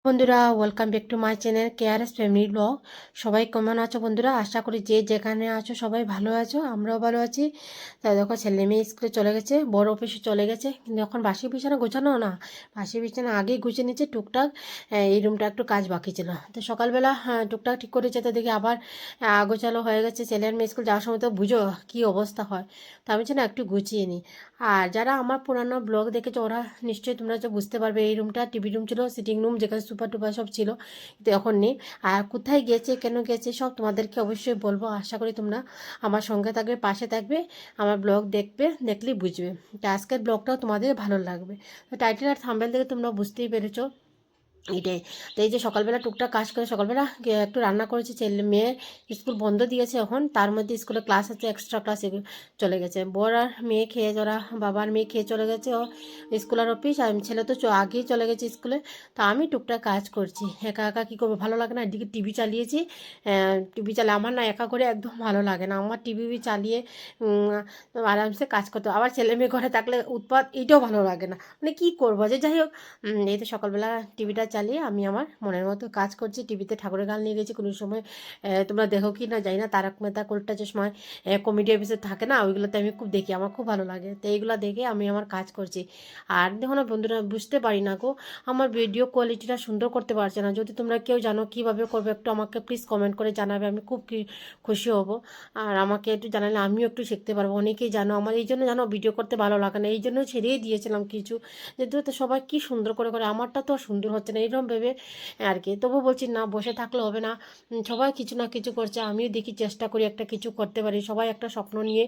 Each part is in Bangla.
বন্ধুরা welcome back to my channel কেয়ারএস ফ্যামিলি ব্লগ। সবাই কেমন আছো বন্ধুরা? আশা করি যে যেখানে আছো সবাই ভালো আছো, আমরাও ভালো আছি। তাই দেখো ছেলে মেয়ে স্কুলে চলে গেছে, বড় অফিসে চলে গেছে, কিন্তু এখন বাসি বিছানা গোছানো না, বাসি বিছানা আগেই গুছিয়ে নিচ্ছে টুকটাক। এই রুমটা একটু কাজ বাকি ছিল, তো সকালবেলা টুকটাক ঠিক করেছে, তো দেখি আবার গোছালো হয়ে গেছে। ছেলের মেয়ে স্কুল যাওয়ার সময় তো বুঝো কী অবস্থা হয়, তো আমি না একটু গুছিয়ে নিই। আর যারা আমার পুরানো ব্লগ দেখেছো ওরা নিশ্চয়ই তোমরা তো বুঝতে পারবে, এই রুমটা টিভি রুম ছিল, সিটিং রুম যেখানে সুপার টুপার সব ছিল, কিন্তু এখন নেই। আর কোথায় গেছে, কেন গেছে, সব তোমাদেরকে অবশ্যই বলবো। আশা করি তোমরা আমার সঙ্গে থাকবে, পাশে থাকবে, আমার ব্লগ দেখবে, দেখলেই বুঝবে। তো আজকের ব্লগটাও তোমাদের ভালো লাগবে। তো টাইটেল আর থাম্বনেল থেকে তোমরা বুঝতেই পেরেছো এটাই। তো এই যে সকালবেলা টুকটাক কাজ করে, সকালবেলা একটু রান্না করেছি। ছেলে মেয়ে স্কুল বন্ধ দিয়েছে এখন, তার মধ্যে স্কুলে ক্লাস আছে, এক্সট্রা ক্লাস চলে গেছে। বর আর মেয়ে খেয়ে, যারা বাবার মেয়ে খেয়ে চলে গেছে ও স্কুল আর অফিস, আর ছেলে তো আগেই চলে গেছে স্কুলে। তো আমি টুকটাক কাজ করছি, একা একা কী করবো, ভালো লাগে না। এদিকে টিভি চালিয়েছি, টিভি চালিয়ে আমার না একা করে একদম ভালো লাগে না, আমার টিভি চালিয়ে আরামসে কাজ করতে। আবার ছেলে মেয়ে ঘরে থাকলে উৎপাত, এইটাও ভালো লাগে না, মানে কী করবো। যে যাই হোক, এই তো সকালবেলা টিভিটা চালিয়ে আমি আমার মনের মতো কাজ করছি। টিভিতে ঠাকুরের গান নিয়ে গেছি। কোনো সময় তোমরা দেখো কি না জানি না, তারক মেহতা কা উল্টা চশমা কমেডি এপিসোড থাকে না, ওইগুলোতে আমি খুব দেখি, আমার খুব ভালো লাগে। তো এইগুলো দেখে আমি আমার কাজ করছি। আর দেখো না বন্ধুরা, বুঝতে পারি না গো, আমার ভিডিও কোয়ালিটিটা সুন্দর করতে পারছে না। যদি তোমরা কেউ জানো কীভাবে করবে, একটু আমাকে প্লিজ কমেন্ট করে জানাবে, আমি খুব খুশি হব। আর আমাকে একটু জানালে আমিও একটু শিখতে পারবো। অনেকেই জানো আমার এই জন্য জানো ভিডিও করতে ভালো লাগে না, এই জন্য ছেড়েই দিয়েছিলাম কিছু। যেহেতু তো সবাই কি সুন্দর করে করে, আমারটা তো সুন্দর হচ্ছে না, এরকম ভেবে আর কি। তবু বলছি না, বসে থাকলে হবে না, সবাই কিছু না কিছু করছে, আমিও দেখি চেষ্টা করি একটা কিছু করতে পারি। সবাই একটা স্বপ্ন নিয়ে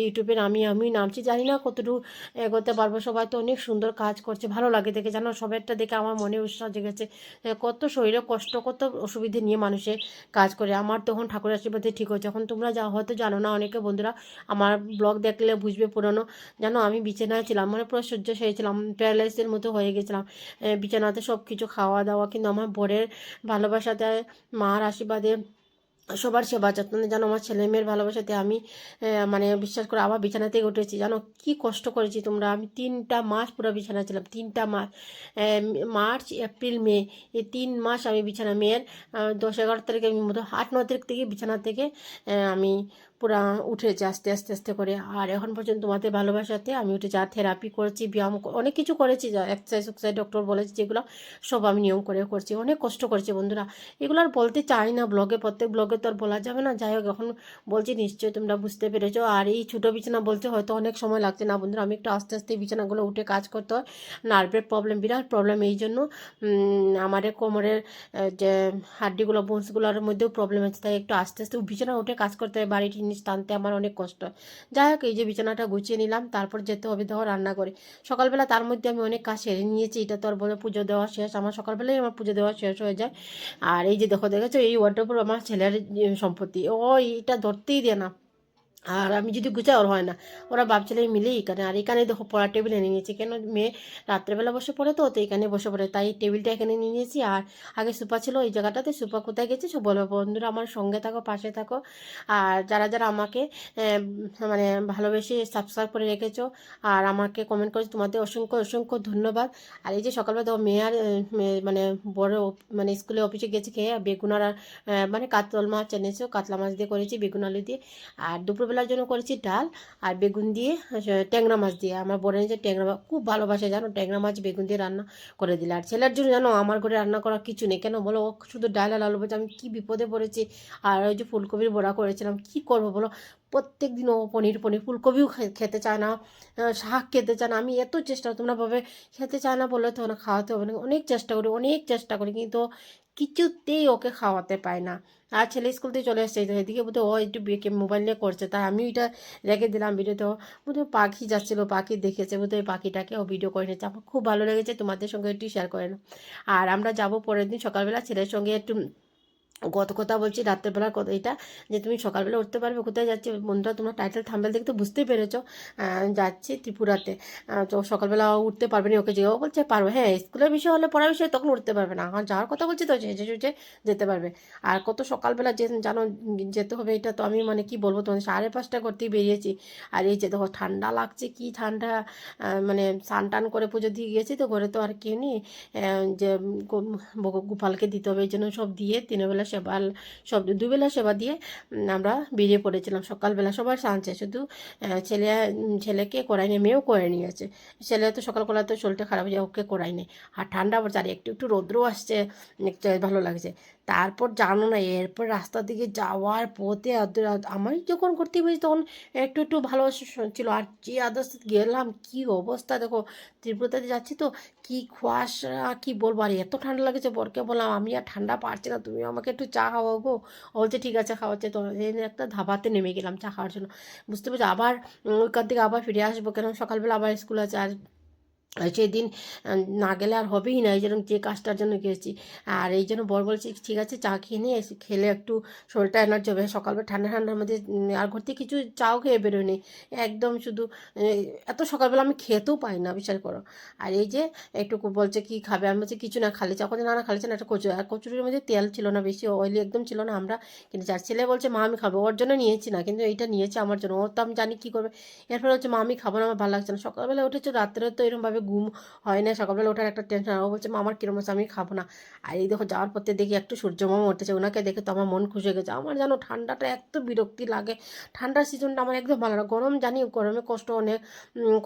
ইউটিউবের আমি নামছি, জানি না কতটুকু এগোতে পারবো। সবাই তো অনেক সুন্দর কাজ করছে, ভালো লাগে দেখে, জানো সবাইটা দেখে আমার মনে উৎসাহ জেগেছে। কত শরীরে কষ্ট, কত অসুবিধে নিয়ে মানুষে কাজ করে, আমার তখন ঠাকুরের আশীর্বাদে ঠিক হয়েছে। এখন তোমরা হয়তো জানো না, অনেকে বন্ধুরা আমার ব্লগ দেখলে বুঝবে পুরনো। জানো আমি বিছানায় ছিলাম, মানে পুরো সহ্য সেরেছিলাম, প্যারালাইসিসের মতো হয়ে গেছিলাম বিছানাতে, সব কিছু খাওয়া দাওয়া। কিন্তু আমার বরের ভালোবাসাতে, মার আশীর্বাদে, সবার সেবা যত্ন, জানো আমার ছেলে মেয়ের ভালোবাসাতে আমি মানে বিশ্বাস করে আবার বিছানা থেকে উঠেছি। জানো কি কষ্ট করেছি তোমরা, আমি 3টা মাস পুরো বিছানা ছিলাম, 3টা মাস। মার্চ এপ্রিল মে, এই 3 মাস আমি বিছানা। মেয়ের 10-11 তারিখে, আমি মতো 8-9 তারিখ থেকে বিছানা থেকে আমি পুরা উঠেছি আস্তে আস্তে আস্তে করে। আর এখন পর্যন্ত তোমাদের ভালোবাসাতে আমি উঠে যা থেরাপি করেছি, ব্যায়াম অনেক কিছু করেছি, যা এক্সারসাইজ ডক্টর বলেছে যেগুলো, সব আমি নিয়ম করে করছি। অনেক কষ্ট করেছি বন্ধুরা, এগুলো আর বলতে চাই না ব্লগে, প্রত্যেক ব্লগে তো আর বলা যাবে না। যাই হোক এখন বলছি, নিশ্চয়ই তোমরা বুঝতে পেরেছো। আর এই ছোটো বিছানা বলতে হয়তো অনেক সময় লাগছে না বন্ধুরা, আমি একটু আস্তে আস্তে বিছানাগুলো উঠে কাজ করতে হয়। নার্ভের প্রবলেম, বিরাট প্রবলেম, এই জন্য আমাদের কোমরের যে হাড্ডিগুলো, বোনসগুলোর মধ্যেও প্রবলেম আছে, তাই একটু আস্তে আস্তে বিছানা উঠে কাজ করতে হয়। বাড়ির জিনিস টানতে আমার অনেক কষ্ট হয়। যাই হোক, এই যে বিছানাটা গুছিয়ে নিলাম, তারপর যেতে হবে দেখো রান্না করে। সকালবেলা তার মধ্যে আমি অনেক কাজ সেরে নিয়েছি, এটা তো আর বলে পুজো দেওয়া শেষ, আমার সকালবেলায় আমার পুজো দেওয়া শেষ হয়ে যায়। আর এই যে দেখেছো এই ওয়ার্ডরোব আমার ছেলের সম্পত্তি, ও এটা ধরতেই দেয় না। আর আমি যদি গুছাই ওর হয় না, ওরা বাপ ছেলে মিলেই এখানে। আর এখানে দেখো পড়ার টেবিল এনে নিয়েছি, কেন মেয়ে রাত্রেবেলা বসে পড়ে, তো তো এখানে বসে পড়ে, তাই টেবিলটা এখানে নিয়ে নিয়েছি। আর আগে সুপা ছিল এই জায়গাটাতে, সুপা কোথায় গেছে সব বলবো। বন্ধুরা আমার সঙ্গে থাকো, পাশে থাকো। আর যারা যারা আমাকে মানে ভালোবেসে সাবস্ক্রাইব করে রেখেছো আর আমাকে কমেন্ট করেছো, তোমাদের অসংখ্য অসংখ্য ধন্যবাদ। আর এই যে সকালবেলা দেখো মেয়ে আর মানে বড় মানে স্কুলে অফিসে গেছে, খেয়ে বেগুন আর মানে কাতল মাছ এনেছো, কাতলা মাছ দিয়ে করেছি বেগুন আলু দিয়ে। আর দুপুরবেলার জন্য করেছি ডাল আর বেগুন দিয়ে, ট্যাংরা মাছ দিয়ে। আমার বোনের যে ট্যাংরা মাছ খুব ভালোবাসে, জানো ট্যাংরা মাছ বেগুন দিয়ে রান্না করে দিলে। আর ছেলের জন্য জানো আমার ঘরে রান্না করার কিছু নেই, কেন বলো, ও শুধু ডাল আর আলু ভাজা, আমি কী বিপদে পড়েছি। আর ওই যে ফুলকপির বড়া করেছিলাম, কি করবো বলো, প্রত্যেক দিন ও পনির পনির, ফুলকপিও খেতে চায় না, শাক খেতে চায় না। আমি এত চেষ্টা, তোমরা ভাবে খেতে চায় না বলে তো না, খাওয়াতে হবে না, অনেক চেষ্টা করি, অনেক চেষ্টা করি, কিন্তু কিছুতেই ওকে খাওয়াতে পায় না। আর ছেলে স্কুল থেকে চলে এসছে, এদিকে বোধহয় ও একটু মোবাইল নিয়ে করছে, তাই আমি ওইটা রেখে দিলাম ভিডিওতে। বোধহয় পাখি যাচ্ছিলো, পাখি দেখেছে বোধহয়, পাখিটাকে ও ভিডিও করে নিচ্ছে, আমার খুব ভালো লেগেছে, তোমাদের সঙ্গে একটু শেয়ার করে না। আর আমরা যাব পরের দিন সকালবেলা ছেলের সঙ্গে একটু কত কথা বলছি রাত্রেবেলার কথা এটা, যে তুমি সকালবেলা উঠতে পারবে, কোথায় যাচ্ছি বন্ধুরা তোমরা টাইটেল থাম্বনেল দেখে তো বুঝতেই পেরেছো। যাচ্ছি ত্রিপুরাতে। তো সকালবেলা উঠতে পারবে না, ওকে যেও বলছে পারবে, হ্যাঁ স্কুলের বিষয় হলে পড়ার বিষয় তখন উঠতে পারবে না, এখন যাওয়ার কথা বলছি তো সেজে সুজে যেতে পারবে। আর কত সকালবেলা যে জানো যেতে হবে, এটা তো আমি মানে কি বলবো তোমাদের, 5:30 করতেই বেরিয়েছি। আর এই যে দেখো ঠান্ডা লাগছে, কি ঠান্ডা, মানে স্নান টান করে পুজো দিয়ে গেছি তো, ঘরে তো আর কেউ নেই, যে গোপালকে দিতে হবে, এই জন্য সব দিয়ে 3 বেলা সেবা, সব 2 বেলা সেবা দিয়ে আমরা বেরিয়ে পড়েছিলাম সকালবেলা। সবার সানছে, শুধু ছেলেকে করাই নিয়ে, মেয়েও করে নিয়েছে। ছেলে তো সকালবেলা তো শরীরটা খারাপ হয়ে যায়, ওকে করাই নেই। আর ঠান্ডা পড়ছে, আর একটু একটু রৌদ্রও আসছে, একটু ভালো লাগছে। তারপর জানো না, এরপর রাস্তার দিকে যাওয়ার পথে আমি যখন করতে পেরেছি তখন একটু একটু ভালো ছিল, আর যে আদার্স গেলাম কি অবস্থা দেখো, ত্রিপুরাতে যাচ্ছি তো কি কুয়াশা, কি বলবো। আর এত ঠান্ডা লাগেছে, বরকে বললাম আমি আর ঠান্ডা পারছি না, তুমি আমাকে একটু চা খাওয়াবো। ও বলছে ঠিক আছে খাওয়াচ্ছে। তো এই একটা ধাবাতে নেমে গেলাম চা খাওয়ার জন্য। বুঝতে পারছি আবার ওইখান থেকে আবার ফিরে আসবো, কেন সকালবেলা আবার স্কুল আছে। আর সেদিন না গেলে আর হবেই না, এই জন্য যে কাজটার জন্য গেছি। আর এই জন্য বর বলছি ঠিক আছে চা খেয়ে নিয়ে খেলে একটু শরীরটা এনার্জি হবে। সকালবেলা ঠান্ডা ঠান্ডার মধ্যে আর ঘর থেকে কিছু চাও খেয়ে বেরোয়নি, একদম শুধু এত সকালবেলা আমি খেতেও পাই না, বিচার করো। আর এই যে একটু বলছে কি খাবে, আমি বলছি কিছু না, খালি চা করছে, না না খালি চা না, একটা কচুরি। আর কচুরির মধ্যে তেল ছিল না, বেশি অয়েলি একদম ছিল না। আমরা কিন্তু যার ছেলে বলছে মা আমি খাবো, ওর জন্য নিয়েছি না, কিন্তু এইটা নিয়েছে আমার জন্য, ও তো আমি জানি কী করবে। এরপরে হচ্ছে মা আমি খাবো না, আমার ভালো লাগছে না। সকালবেলা উঠেছো, রাত্রে তো এরকমভাবে ঘুম হয় না, সকালবেলা ওঠার একটা টেনশন। ও বলছে মা আমার কিরম আছে, আমি খাবো না। আর এই দেখো যাওয়ার পথে দেখি একটু সূর্যমামা উঠেছে, ওনাকে দেখে তো আমার মন খুশি হয়ে গেছে। আমার জানো ঠান্ডাটা এত বিরক্তি লাগে, ঠান্ডার সিজনটা আমার একদম ভালো না। গরম জানি, গরমে কষ্ট অনেক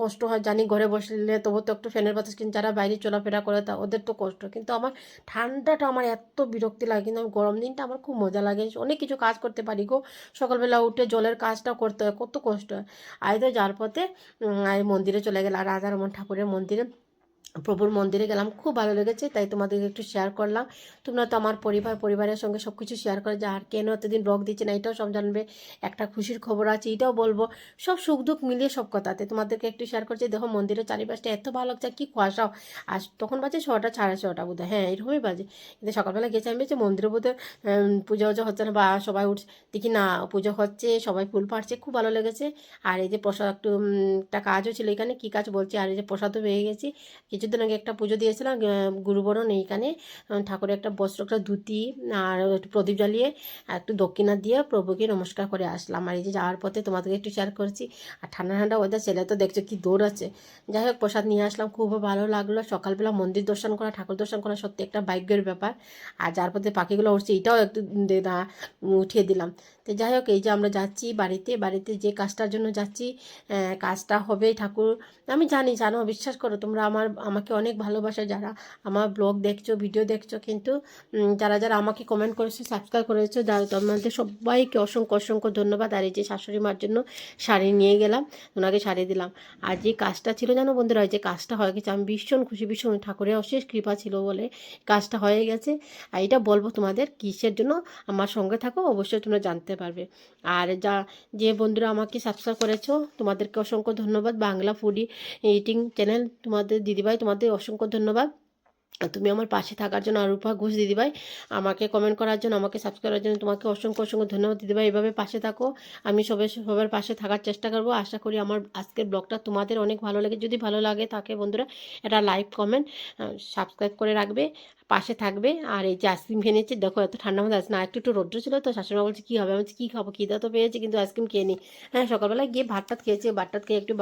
কষ্ট হয় জানি, ঘরে বসলে তবু তো একটু ফ্যানের বাতাস, কিন্তু যারা বাইরে চলাফেরা করে তা ওদের তো কষ্ট, কিন্তু আমার ঠান্ডাটা আমার এত বিরক্তি লাগে। কিন্তু আমি গরম দিনটা আমার খুব মজা লাগে, অনেক কিছু কাজ করতে পারি গো। সকালবেলা উঠে জলের কাজটা করতে হয়, কত কষ্ট হয়। আর তো যার পথে মন্দিরে চলে গেলাম, রাধারমণ ঠাকুরের মন্দিরে, প্রভুর মন্দিরে গেলাম, খুব ভালো লেগেছে, তাই তোমাদেরকে একটু শেয়ার করলাম। তোমরা তো আমার পরিবারের সঙ্গে সব কিছু শেয়ার করে, যে আর কেন এতদিন ব্লগ দিচ্ছে না এটাও সব জানবে। একটা খুশির খবর আছে এটাও বলবো, সব সুখ দুঃখ মিলিয়ে সব কথাতে তোমাদেরকে একটু শেয়ার করছি। দেখো মন্দিরের চারিপাশটা এত ভালো লাগছে, কি কুয়াশাও। আর তখন বাজে 6টা 6:30 বোধহয়, হ্যাঁ এরকমই বাজে। কিন্তু সকালবেলা গেছে, আমি বলছি মন্দিরে বোধহয় পুজো উজো হচ্ছে না, বা সবাই উঠছে, দেখি না পুজো হচ্ছে, সবাই ফুল পাড়ছে, খুব ভালো লেগেছে। আর এই যে প্রসাদ একটু একটা কাজও ছিল এখানে, কী কাজ বলছি। আর এই যে প্রসাদও পেয়ে গেছি। কিছুদিন আগে একটা পুজো দিয়েছিলাম গুরুবরণ, এইখানে ঠাকুরের একটা বস্ত্র, একটা ধুতি আর একটু প্রদীপ জ্বালিয়ে একটু দক্ষিণা দিয়ে প্রভুকে নমস্কার করে আসলাম। আর এই যে যাওয়ার পথে তোমাদেরকে একটু শেয়ার করছি। আর ঠান্ডা ঠান্ডা ওদের ছেলে তো দেখছো কি দৌড় আছে। যাই হোক প্রসাদ নিয়ে আসলাম, খুব ভালো লাগলো। সকালবেলা মন্দির দর্শন করা, ঠাকুর দর্শন করা সত্যি একটা ভাগ্যের ব্যাপার। আর যার পথে পাখিগুলো উঠছে এটাও একটু উঠিয়ে দিলাম। তো যাই হোক এই যে আমরা যাচ্ছি বাড়িতে যে কাজটার জন্য যাচ্ছি, কাজটা হবে ঠাকুর, আমি জানো বিশ্বাস করো তোমরা আমাকে অনেক ভালোবাসা, যারা আমার ব্লগ দেখছো ভিডিও দেখছো, কিন্তু যারা যারা আমাকে কমেন্ট করেছো সাবস্ক্রাইব করেছো, যারা তোমাদের সবাইকে অসংখ্য অসংখ্য ধন্যবাদ। আর এই যে শাশুড়ি মার জন্য শাড়ি নিয়ে গেলাম, ওনাকে শাড়ি দিলাম। আর যে কাজটা ছিল জানো বন্ধুরা, যে কাজটা হয়ে গেছে, আমি ভীষণ খুশি, ভীষণ ঠাকুরের অশেষ কৃপা ছিল বলে কাজটা হয়ে গেছে। আর এটা বলবো তোমাদের কিসের জন্য, আমার সঙ্গে থাকো অবশ্যই তোমরা জানতে পারবে। আর যে বন্ধুরা আমাকে সাবস্ক্রাইব করেছো তোমাদেরকে অসংখ্য ধন্যবাদ। বাংলা ফুডি ইটিং চ্যানেল তোমাদের দিদিভাই, তোমাদের অসংখ্য ধন্যবাদ। তুমি আমার পাশে থাকার জন্য, অরূপা ঘোষ দিদিভাই, আমাকে কমেন্ট করার জন্য, আমাকে সাবস্ক্রাইব করার জন্য তোমাকে অসংখ্য অসংখ্য ধন্যবাদ দিদিভাই। এভাবে পাশে থাকো, আমি সবার পাশে থাকার চেষ্টা করবো। আশা করি আমার আজকের ব্লগটা তোমাদের অনেক ভালো লাগে। যদি ভালো লাগে থাকে বন্ধুরা এটা লাইক কমেন্ট সাবস্ক্রাইব করে রাখবে, পাশে থাকবে। আর এই যে আইসক্রিম খেয়ে নিচ্ছি, দেখো এত ঠান্ডা মধ্যে আছে না, একটু একটু রৌদ্র ছিল তো, শাশুড়ি বলছে কী হবে, আমি বলছি কী খাবো, খিদা তো পেয়েছি কিন্তু আইসক্রিম খেয়ে নিই। হ্যাঁ সকালবেলায় গিয়ে ভাত টাত খেয়েছি, ভাত টাত খেয়ে একটু